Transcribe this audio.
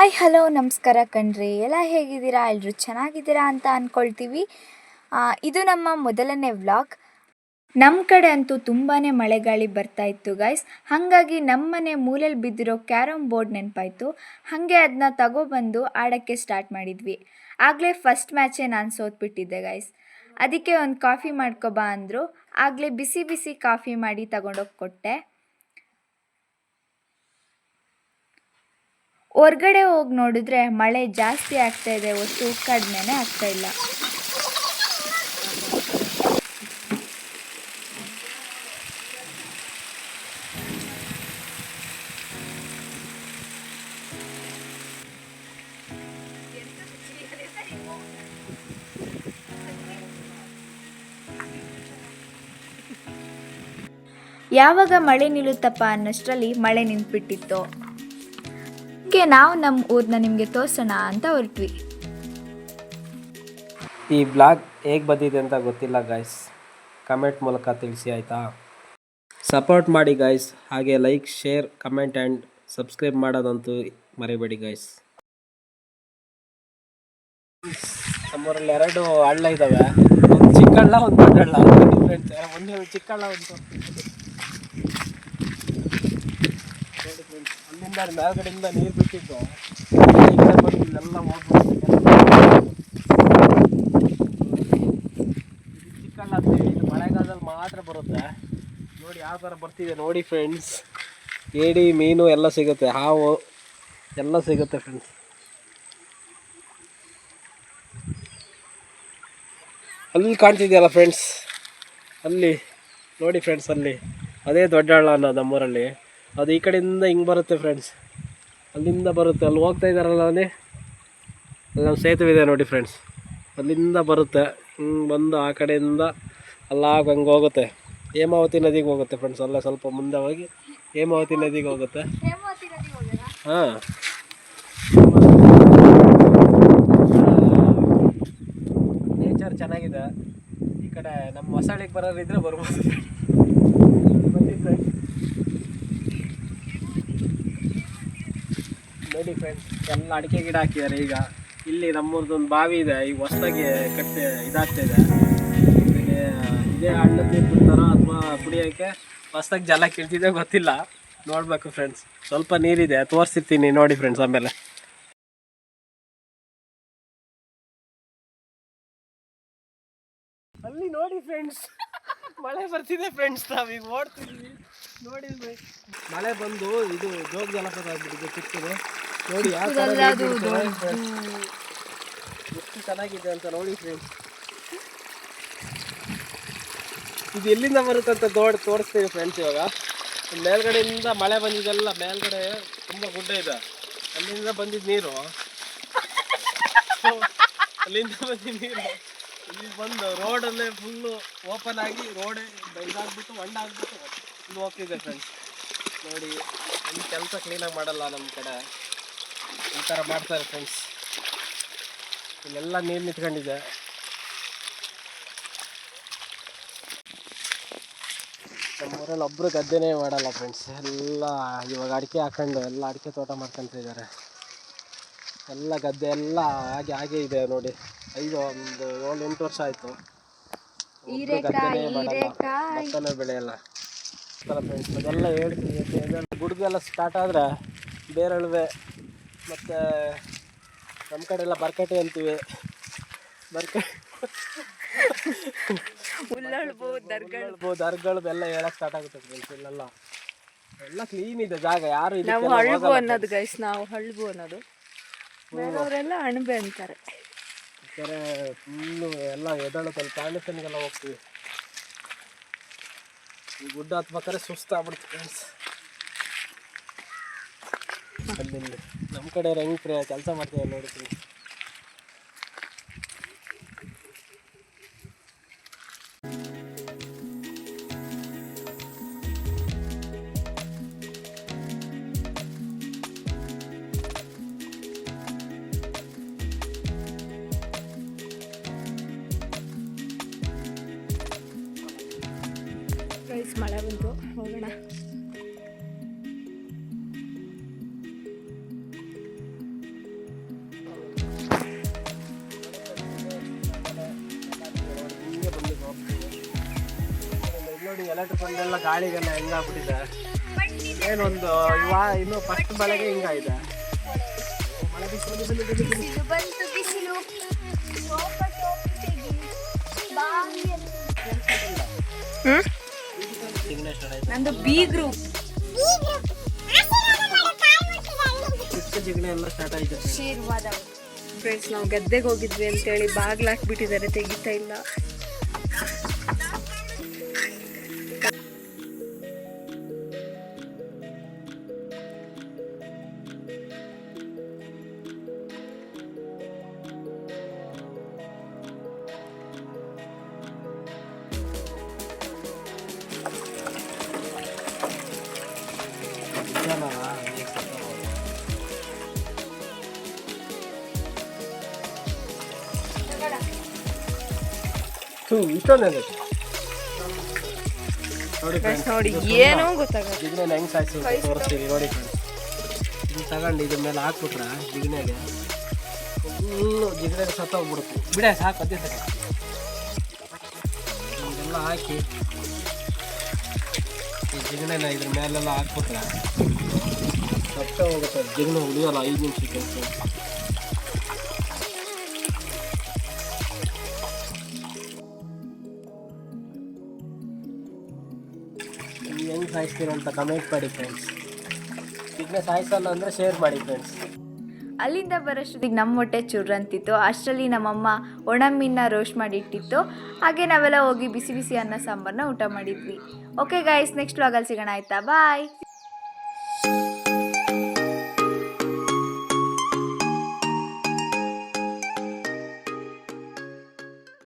Hi hello ನಮಸ್ಕಾರ ಕಣ್ರಿ, ಎಲ್ಲ ಹೇಗಿದ್ದೀರಾ? ಎಲ್ಲರೂ ಚೆನ್ನಾಗಿದ್ದೀರಾ ಅಂತ ಅಂದ್ಕೊಳ್ತೀವಿ. ಇದು ನಮ್ಮ ಮೊದಲನೇ ವ್ಲಾಗ್. ನಮ್ಮ ಕಡೆ ಅಂತೂ ತುಂಬಾ ಮಳೆಗಾಳಿ ಬರ್ತಾ ಇತ್ತು ಗೈಸ್. ಹಾಗಾಗಿ ನಮ್ಮನೆ ಮೂಲೆಯಲ್ಲಿ ಬಿದ್ದಿರೋ ಕ್ಯಾರಮ್ ಬೋರ್ಡ್ ನೆನಪಾಯಿತು. ಹಾಗೆ ಅದನ್ನ ತಗೊಬಂದು ಆಡೋಕ್ಕೆ ಸ್ಟಾರ್ಟ್ ಮಾಡಿದ್ವಿ. ಆಗಲೇ ಫಸ್ಟ್ ಮ್ಯಾಚೇ ನಾನು ಸೋತ್ಬಿಟ್ಟಿದ್ದೆ ಗೈಸ್. ಅದಕ್ಕೆ ಒಂದು ಕಾಫಿ ಮಾಡ್ಕೊಬಾ ಅಂದರು. ಆಗಲೇ ಬಿಸಿ ಬಿಸಿ ಕಾಫಿ ಮಾಡಿ ತಗೊಂಡೋಗಿ ಕೊಟ್ಟೆ. ಹೊರ್ಗಡೆ ಹೋಗಿ ನೋಡಿದ್ರೆ ಮಳೆ ಜಾಸ್ತಿ ಆಗ್ತಾ ಇದೆ ಹೊರತು ಕಡಿಮೆನೇ ಆಗ್ತಾ ಇಲ್ಲ. ಯಾವಾಗ ಮಳೆ ನಿಲ್ಲುತ್ತಪ್ಪ ಅನ್ನೋಷ್ಟರಲ್ಲಿ ಮಳೆ ನಿಂತ್ಬಿಟ್ಟಿತ್ತು. ನಾವು ನಮ್ಮ ಊರನ್ನ ನಿಮಗೆ ತೋರಿಸೋಣ ಅಂತ ಹೊರಟ್ವಿ. ಈ ಬ್ಲಾಗ್ ಹೇಗೆ ಬಂದಿದೆ ಅಂತ ಗೊತ್ತಿಲ್ಲ ಗೈಸ್, ಕಮೆಂಟ್ ಮೂಲಕ ತಿಳಿಸಿ ಆಯಿತಾ. ಸಪೋರ್ಟ್ ಮಾಡಿ ಗೈಸ್. ಹಾಗೆ like, share, comment and subscribe ಮಾಡೋದಂತೂ ಮರಿಬೇಡಿ ಗೈಸ್. ನಮ್ಮೂರಲ್ಲಿ 2 ಹಳ್ಳ ಇದ್ದಾವೆ, ಒಂದು ಚಿಕ್ಕ ಹಳ್ಳ, ಒಂದು ದೊಡ್ಡ ಹಳ್ಳ. ಡಿಫ್ರೆಂಟ್, ಒಂದು ಚಿಕ್ಕ ಹಳ್ಳ, ಒಂದು ಅಲ್ಲಿಂದ ಮೇಲ್ಗಡೆಯಿಂದ ನೀರು ಬಿಟ್ಟಿದ್ದು ಎಲ್ಲ ಹೋಗ್ಬಿಟ್ಟು ಚಿಕ್ಕಣ್ಣ ಮಳೆಗಾಲದಲ್ಲಿ ಮಾತ್ರ ಬರುತ್ತೆ. ನೋಡಿ ಯಾವ ಥರ ಬರ್ತಿದೆ ನೋಡಿ ಫ್ರೆಂಡ್ಸ್. ಏಡಿ, ಮೀನು ಎಲ್ಲ ಸಿಗುತ್ತೆ, ಹಾವು ಎಲ್ಲ ಸಿಗುತ್ತೆ ಫ್ರೆಂಡ್ಸ್. ಅಲ್ಲಿ ಕಾಣ್ತಿದೆಯಲ್ಲ ಫ್ರೆಂಡ್ಸ್, ಅಲ್ಲಿ ನೋಡಿ ಫ್ರೆಂಡ್ಸ್, ಅಲ್ಲಿ ಅದೇ ದೊಡ್ಡ ಹಳ್ಳ ಅನ್ನೋದು ನಮ್ಮೂರಲ್ಲಿ. ಅದು ಈ ಕಡೆಯಿಂದ ಹಿಂಗೆ ಬರುತ್ತೆ ಫ್ರೆಂಡ್ಸ್, ಅಲ್ಲಿಂದ ಬರುತ್ತೆ. ಅಲ್ಲಿ ಹೋಗ್ತಾ ಇದ್ದಾರಲ್ಲ, ಅಲ್ಲಿ ನಮ್ಮ ಸೇತುವೆ ಇದೆ ನೋಡಿ ಫ್ರೆಂಡ್ಸ್, ಅಲ್ಲಿಂದ ಬರುತ್ತೆ. ಹಿಂಗೆ ಬಂದು ಆ ಕಡೆಯಿಂದ ಅಲ್ಲಾಗ ಹಂಗೆ ಹೋಗುತ್ತೆ, ಹೇಮಾವತಿ ನದಿಗೆ ಹೋಗುತ್ತೆ ಫ್ರೆಂಡ್ಸ್. ಅಲ್ಲೇ ಸ್ವಲ್ಪ ಮುಂದೆ ಹೋಗಿ ಹೇಮಾವತಿ ನದಿಗೆ ಹೋಗುತ್ತೆ. ಹಾಂ, ನೇಚರ್ ಚೆನ್ನಾಗಿದೆ. ಈ ಕಡೆ ನಮ್ಮ ಹೊಸಳ್ಳಿಗೆ ಬರೋರಿದ್ರೆ ಬರ್ಬೋದು. ಬನ್ನಿ ಫ್ರೆಂಡ್ಸ್. ನೋಡಿ ಫ್ರೆಂಡ್ಸ್, ಎಲ್ಲ ಅಡಿಕೆ ಗಿಡ ಹಾಕಿದ್ದಾರೆ. ಈಗ ಇಲ್ಲಿ ನಮ್ಮೂರ್ದೊಂದು ಬಾವಿ ಇದೆ, ಈಗ ಹೊಸದಾಗಿ ಇದಾಗ್ತಾಯಿದೆ. ಇದೇ ಹಳ್ಳದ ನೀರು ಬಿಡ್ತಾರೋ ಅಥವಾ ಕುಡಿಯೋಕ್ಕೆ ಹೊಸದಾಗಿ ಜಲ ಕಿಳ್ತಿದೆ ಗೊತ್ತಿಲ್ಲ, ನೋಡಬೇಕು ಫ್ರೆಂಡ್ಸ್. ಸ್ವಲ್ಪ ನೀರಿದೆ, ತೋರಿಸಿರ್ತೀನಿ ನೋಡಿ ಫ್ರೆಂಡ್ಸ್. ಆಮೇಲೆ ಅಲ್ಲಿ ನೋಡಿ ಫ್ರೆಂಡ್ಸ್, ಮಳೆ ಬರ್ತಿದೆ ಫ್ರೆಂಡ್ಸ್. ನಾವೀಗ ಓಡ್ತಿದ್ವಿ ನೋಡಿ. ಮಳೆ ಬಂದು ಇದು ಜೋಗ ಜಲಪಾತ ಆಗ್ಬಿಟ್ಟಿದೆ ಚಿಕ್ಕದು. ನೋಡಿ ಯಾವ ಎಷ್ಟು ಚೆನ್ನಾಗಿದೆ ಅಂತ ನೋಡಿ ಫ್ರೆಂಡ್ಸ್. ಇದು ಎಲ್ಲಿಂದ ಬರುತ್ತೆ ಅಂತ ತೋರಿಸ್ತೀವಿ ಫ್ರೆಂಡ್ಸ್. ಇವಾಗ ಮೇಲ್ಗಡೆಯಿಂದ ಮಳೆ ಬಂದಿದ್ದೆಲ್ಲ, ಮೇಲ್ಗಡೆ ತುಂಬ ಗುಡ್ಡ ಇದೆ, ಅಲ್ಲಿಂದ ಬಂದಿದ್ದು ನೀರು, ಅಲ್ಲಿಂದ ಬಂದಿದ್ದ ನೀರು ಇಲ್ಲಿ ಬಂದು ರೋಡಲ್ಲೇ ಫುಲ್ಲು ಓಪನ್ ಆಗಿ ರೋಡೇ ಇದಾಗ್ಬಿಟ್ಟು ಹೊಂಡ ಆಗ್ಬಿಟ್ಟು ಇಲ್ಲಿ ಹೋಗ್ತಿದೆ ಫ್ರೆಂಡ್ಸ್. ನೋಡಿ, ಇಲ್ಲಿ ಕೆಲಸ ಕ್ಲೀನಾಗಿ ಮಾಡಲ್ಲ ನಮ್ಮ ಕಡೆ, ಈ ಥರ ಮಾಡ್ತಾರೆ ಫ್ರೆಂಡ್ಸ್. ಇಲ್ಲೆಲ್ಲ ನೀರು ನಿಂತ್ಕೊಂಡಿದೆ. ನಮ್ಮೂರಲ್ಲಿ ಒಬ್ಬರು ಗದ್ದೆನೇ ಮಾಡಲ್ಲ ಫ್ರೆಂಡ್ಸ್. ಎಲ್ಲ ಇವಾಗ ಅಡಿಕೆ ಹಾಕೊಂಡು ಎಲ್ಲ ಅಡಿಕೆ ತೋಟ ಮಾಡ್ಕೊತಿದ್ದಾರೆ. ಎಲ್ಲ ಗದ್ದೆ ಎಲ್ಲ ಹಾಗೆ ಇದೆ ನೋಡಿ. ಒಂದು 7-8 ವರ್ಷ ಆಯಿತು, ಗದ್ದೆನೇ ಮಾಡಲ್ಲ, ಭತ್ತನೇ ಬೆಳೆಯಲ್ಲ ಫ್ರೆಂಡ್ಸ್. ಅದೆಲ್ಲ ಹೇಳ್ತೀನಿ, ಗುಡ್ಗೆಲ್ಲ ಸ್ಟಾರ್ಟ್ ಆದರೆ ಬೇರಳುವೆ, ಮತ್ತು ನಮ್ಮ ಕಡೆ ಎಲ್ಲ ಬರ್ಕಟೆ ಅಂತೀವಿ. ದರ್ಗಳು ಎಲ್ಲ ಹೇಳಕ್ಕೆ ಸ್ಟಾರ್ಟ್ ಆಗುತ್ತೆ ಫ್ರೆಂಡ್ಸ್. ಇಲ್ಲೆಲ್ಲ ಎಲ್ಲ ಕ್ಲೀನ್ ಇದೆ ಜಾಗ, ಯಾರು ನಾವು ಹಳ್ಬು ಅನ್ನೋದು ಗೈಸ್, ನಾವು ಹಳ್ಬು ಅನ್ನೋದು, ಬೇರೆಯವರೆಲ್ಲ ಅಣಬೆ ಅಂತಾರೆ. ಕೆರೆ ಫುಲ್ಲು ಎಲ್ಲ ಎದಳುತ್ತಲ್ಲಿ ಪ್ಲಾಂಟೇಷನ್ಗೆಲ್ಲ ಹೋಗ್ತೀವಿ. ಈ ಗುಡ್ಡ ಹತ್ಬೇಕಾದ್ರೆ ಸುಸ್ತಾಗ್ಬಿಡ್ತು ಫ್ರೆಂಡ್ಸ್. ಅಲ್ಲಿ ನಮ್ಮ ಕಡೆ ಹೆಂಗೆ ಕೆಲಸ ಮಾಡ್ತೀವಿ ನೋಡ್ತೀವಿ. ಮಳೆ ಬಂತು, ಹೋಗೋಣ. ಎಲೆಕ್ಟ್ರಿಕ್ ಬಂದೆಲ್ಲ ಗಾಳಿಗೆಲ್ಲ ಹೆಂಗಾಗ್ಬಿಟ್ಟಿದೆ. ಏನೊಂದು ಇನ್ನು ಫಸ್ಟ್ ಮಳೆಗೆ ಹಿಂಗಾಗಿದೆ. ಮಳೆ ಬಿಸಿಲು ಬಂತು ಬಿಸಿಲು ನಂದು ಬಿ ಗ್ರೂಪ್ ಚಿಕ್ಕ ಜಿಗಣೆ ಎಲ್ಲ ಸ್ಟಾರ್ಟ್ ಆಯ್ತು. ಆಶೀರ್ವಾದ. ಫ್ರೆಂಡ್ಸ್ ನಾವು ಗದ್ದೆಗೆ ಹೋಗಿದ್ವಿ ಅಂತೇಳಿ ಬಾಗ್ಲು ಹಾಕ್ಬಿಟ್ಟಿದ್ದಾರೆ, ತೆಗಿತಾ ಇಲ್ಲ. ಇಷ್ಟೊಂದೇ ನೋಡಿ ಫ್ರೆಂಡ್ಸ್ ನೋಡಿ ಏನೋ ಗೊತ್ತಾಗಲ್ಲ. ಜಿಗಣೆನ ಹೆಂಗ್ ಸಾಯಿಸಿ ತೋರಿಸ್ತೀವಿ ನೋಡಿ ಫ್ರೆಂಡ್ಸ್. ಇದು ತಗೊಂಡು ಇದ್ರ ಮೇಲೆ ಹಾಕ್ಬಿಟ್ರೆ ಜಿಗಣೆಗೆ ಫುಲ್ಲು ಜಿಗಣೆಗೆ ಸತ್ತೋಗ್ಬಿಡುತ್ತೆ. ಬಿಡ ಸಾಕು ಅದೇ ಸಾಕು. ಇದೆಲ್ಲ ಹಾಕಿ ಈ ಜಿಗಣೆನ ಇದ್ರ ಮೇಲೆಲ್ಲ ಹಾಕ್ಬಿಟ್ರೆ ಸತ್ತ ಹೋಗುತ್ತೆ. ಜಿಗಣೆ ಉಳಿಯೋಲ್ಲ 5 ನಿಮಿಷಕ್ಕೆ. ಹೆಂಗೆ ಸಾಯಿಸ್ತೀರ ಅಂತ ಕಮೆಂಟ್ ಮಾಡಿ ಫ್ರೆಂಡ್ಸ್. ಜಿಗಣೆ ಸಾಯಿಸಲ್ಲ ಅಂದರೆ ಶೇರ್ ಮಾಡಿ ಫ್ರೆಂಡ್ಸ್. ಅಲ್ಲಿಂದ ಬರೋಷ್ಟೊತ್ತಿಗೆ ನಮ್ಮ ಹೊಟ್ಟೆ ಚುರ್ರಂತಿತ್ತು. ಅಷ್ಟರಲ್ಲಿ ನಮ್ಮಮ್ಮ ಒಣ ಮೀನನ್ನ ರೋಸ್ಟ್ ಮಾಡಿ ಇಟ್ಟಿತ್ತು. ಹಾಗೆ ನಾವೆಲ್ಲ ಹೋಗಿ ಬಿಸಿ ಬಿಸಿ ಅನ್ನ ಸಾಂಬಾರನ್ನ ಊಟ ಮಾಡಿದ್ವಿ. ಓಕೆ ಗೈಸ್, ನೆಕ್ಸ್ಟ್ ವ್ಲಾಗಲ್ಲಿ ಸಿಗೋಣ ಆಯಿತಾ? ಬಾಯ್.